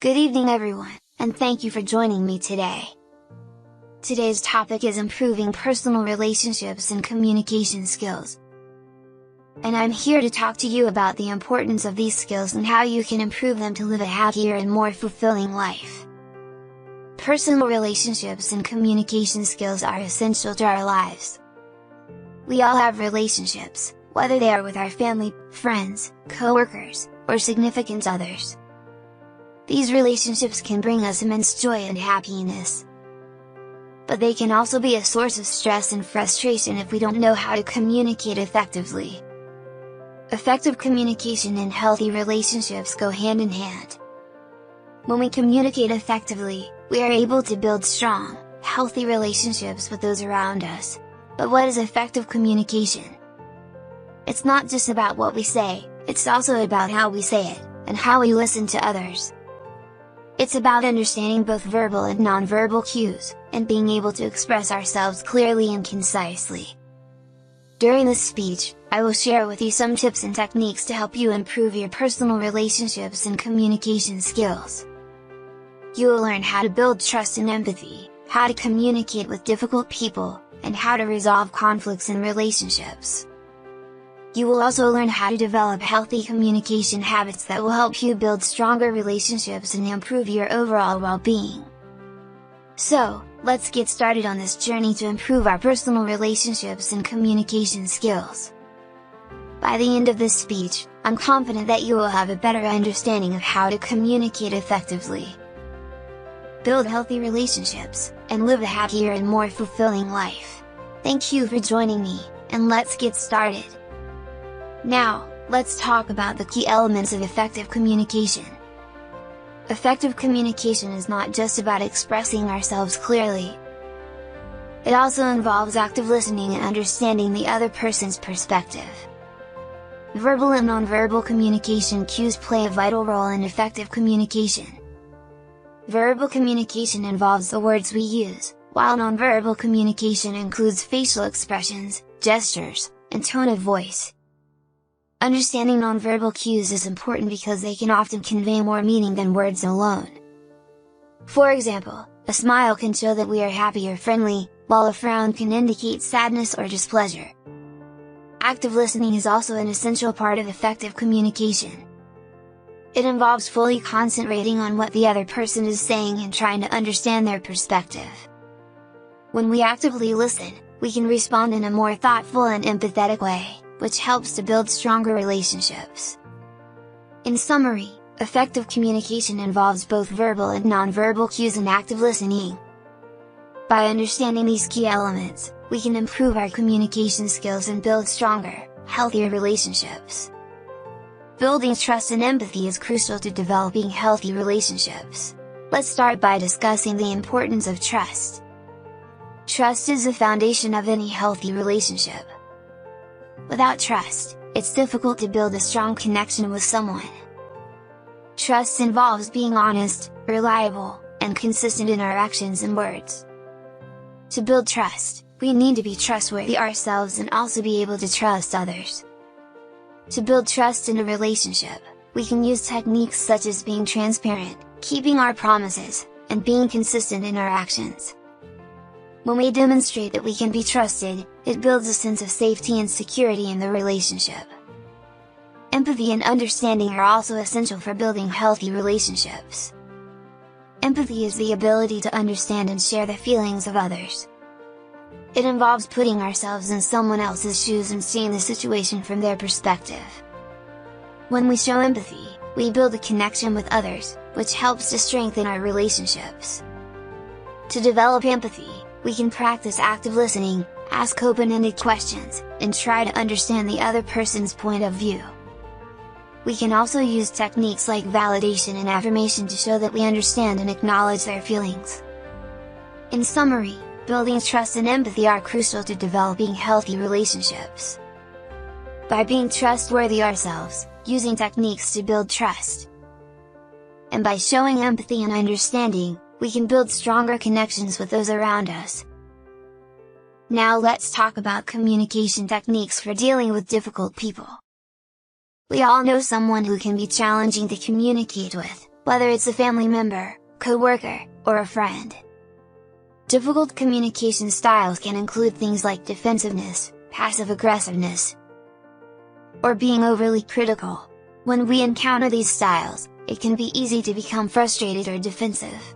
Good evening everyone, and thank you for joining me today. Today's topic is improving personal relationships and communication skills. And I'm here to talk to you about the importance of these skills and how you can improve them to live a happier and more fulfilling life. Personal relationships and communication skills are essential to our lives. We all have relationships, whether they are with our family, friends, co-workers, or significant others. These relationships can bring us immense joy and happiness. But they can also be a source of stress and frustration if we don't know how to communicate effectively. Effective communication and healthy relationships go hand in hand. When we communicate effectively, we are able to build strong, healthy relationships with those around us. But what is effective communication? It's not just about what we say, it's also about how we say it, and how we listen to others. It's about understanding both verbal and nonverbal cues, and being able to express ourselves clearly and concisely. During this speech, I will share with you some tips and techniques to help you improve your personal relationships and communication skills. You will learn how to build trust and empathy, how to communicate with difficult people, and how to resolve conflicts in relationships. You will also learn how to develop healthy communication habits that will help you build stronger relationships and improve your overall well-being. So, let's get started on this journey to improve our personal relationships and communication skills. By the end of this speech, I'm confident that you will have a better understanding of how to communicate effectively, build healthy relationships, and live a happier and more fulfilling life. Thank you for joining me, and let's get started! Now, let's talk about the key elements of effective communication. Effective communication is not just about expressing ourselves clearly. It also involves active listening and understanding the other person's perspective. Verbal and nonverbal communication cues play a vital role in effective communication. Verbal communication involves the words we use, while nonverbal communication includes facial expressions, gestures, and tone of voice. Understanding nonverbal cues is important because they can often convey more meaning than words alone. For example, a smile can show that we are happy or friendly, while a frown can indicate sadness or displeasure. Active listening is also an essential part of effective communication. It involves fully concentrating on what the other person is saying and trying to understand their perspective. When we actively listen, we can respond in a more thoughtful and empathetic way, which helps to build stronger relationships. In summary, effective communication involves both verbal and nonverbal cues and active listening. By understanding these key elements, we can improve our communication skills and build stronger, healthier relationships. Building trust and empathy is crucial to developing healthy relationships. Let's start by discussing the importance of trust. Trust is the foundation of any healthy relationship. Without trust, it's difficult to build a strong connection with someone. Trust involves being honest, reliable, and consistent in our actions and words. To build trust, we need to be trustworthy ourselves and also be able to trust others. To build trust in a relationship, we can use techniques such as being transparent, keeping our promises, and being consistent in our actions. When we demonstrate that we can be trusted, it builds a sense of safety and security in the relationship. Empathy and understanding are also essential for building healthy relationships. Empathy is the ability to understand and share the feelings of others. It involves putting ourselves in someone else's shoes and seeing the situation from their perspective. When we show empathy, we build a connection with others, which helps to strengthen our relationships. To develop empathy, we can practice active listening, ask open-ended questions, and try to understand the other person's point of view. We can also use techniques like validation and affirmation to show that we understand and acknowledge their feelings. In summary, building trust and empathy are crucial to developing healthy relationships. By being trustworthy ourselves, using techniques to build trust, and by showing empathy and understanding, we can build stronger connections with those around us. Now let's talk about communication techniques for dealing with difficult people. We all know someone who can be challenging to communicate with, whether it's a family member, coworker, or a friend. Difficult communication styles can include things like defensiveness, passive-aggressiveness, or being overly critical. When we encounter these styles, it can be easy to become frustrated or defensive.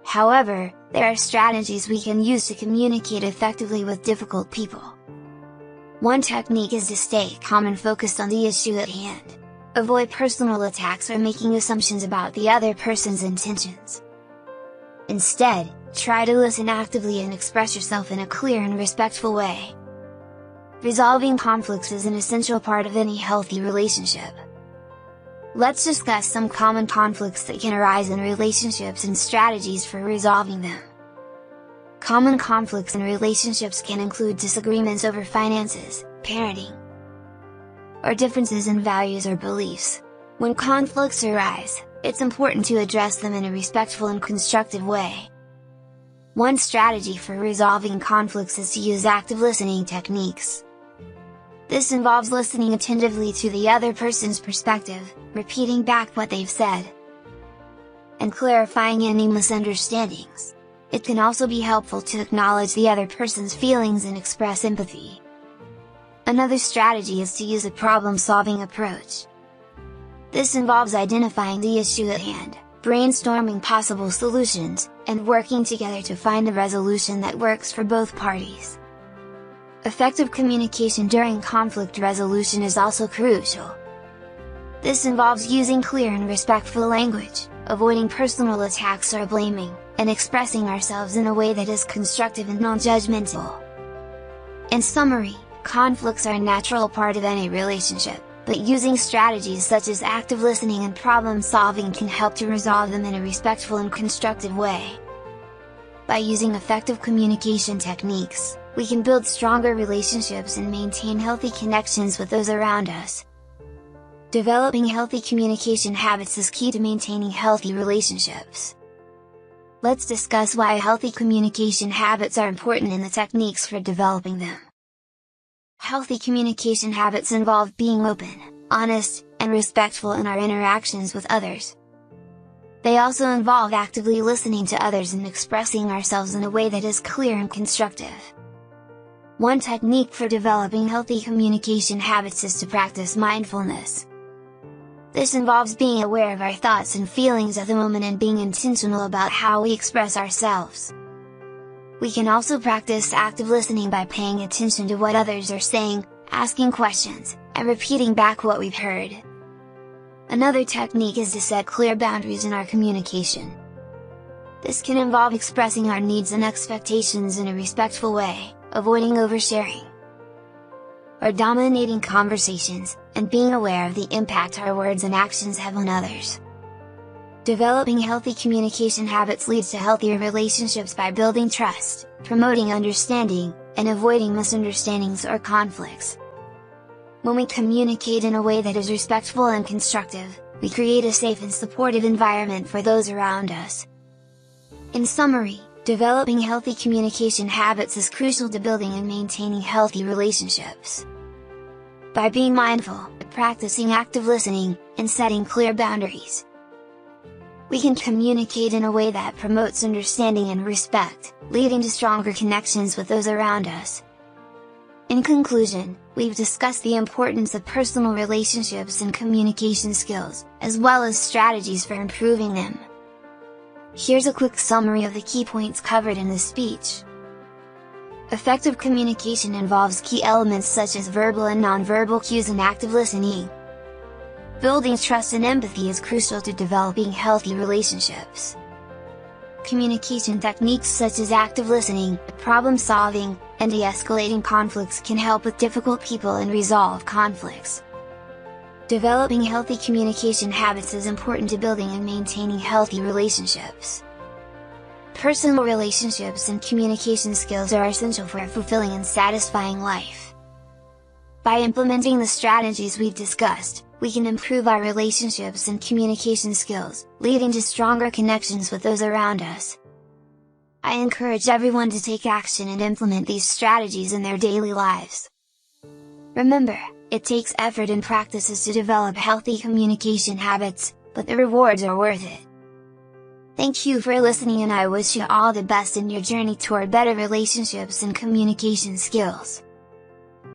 However, there are strategies we can use to communicate effectively with difficult people. One technique is to stay calm and focused on the issue at hand. Avoid personal attacks or making assumptions about the other person's intentions. Instead, try to listen actively and express yourself in a clear and respectful way. Resolving conflicts is an essential part of any healthy relationship. Let's discuss some common conflicts that can arise in relationships and strategies for resolving them. Common conflicts in relationships can include disagreements over finances, parenting, or differences in values or beliefs. When conflicts arise, it's important to address them in a respectful and constructive way. One strategy for resolving conflicts is to use active listening techniques. This involves listening attentively to the other person's perspective, repeating back what they've said, and clarifying any misunderstandings. It can also be helpful to acknowledge the other person's feelings and express empathy. Another strategy is to use a problem-solving approach. This involves identifying the issue at hand, brainstorming possible solutions, and working together to find a resolution that works for both parties. Effective communication during conflict resolution is also crucial. This involves using clear and respectful language, avoiding personal attacks or blaming, and expressing ourselves in a way that is constructive and non-judgmental. In summary, conflicts are a natural part of any relationship, but using strategies such as active listening and problem solving can help to resolve them in a respectful and constructive way. By using effective communication techniques, we can build stronger relationships and maintain healthy connections with those around us. Developing healthy communication habits is key to maintaining healthy relationships. Let's discuss why healthy communication habits are important and the techniques for developing them. Healthy communication habits involve being open, honest, and respectful in our interactions with others. They also involve actively listening to others and expressing ourselves in a way that is clear and constructive. One technique for developing healthy communication habits is to practice mindfulness. This involves being aware of our thoughts and feelings at the moment and being intentional about how we express ourselves. We can also practice active listening by paying attention to what others are saying, asking questions, and repeating back what we've heard. Another technique is to set clear boundaries in our communication. This can involve expressing our needs and expectations in a respectful way, avoiding oversharing or dominating conversations, and being aware of the impact our words and actions have on others. Developing healthy communication habits leads to healthier relationships by building trust, promoting understanding, and avoiding misunderstandings or conflicts. When we communicate in a way that is respectful and constructive, we create a safe and supportive environment for those around us. In summary, developing healthy communication habits is crucial to building and maintaining healthy relationships. By being mindful, practicing active listening, and setting clear boundaries, we can communicate in a way that promotes understanding and respect, leading to stronger connections with those around us. In conclusion, we've discussed the importance of personal relationships and communication skills, as well as strategies for improving them. Here's a quick summary of the key points covered in this speech. Effective communication involves key elements such as verbal and nonverbal cues and active listening. Building trust and empathy is crucial to developing healthy relationships. Communication techniques such as active listening, problem solving, and de-escalating conflicts can help with difficult people and resolve conflicts. Developing healthy communication habits is important to building and maintaining healthy relationships. Personal relationships and communication skills are essential for a fulfilling and satisfying life. By implementing the strategies we've discussed, we can improve our relationships and communication skills, leading to stronger connections with those around us. I encourage everyone to take action and implement these strategies in their daily lives. Remember, it takes effort and practices to develop healthy communication habits, but the rewards are worth it. Thank you for listening, and I wish you all the best in your journey toward better relationships and communication skills.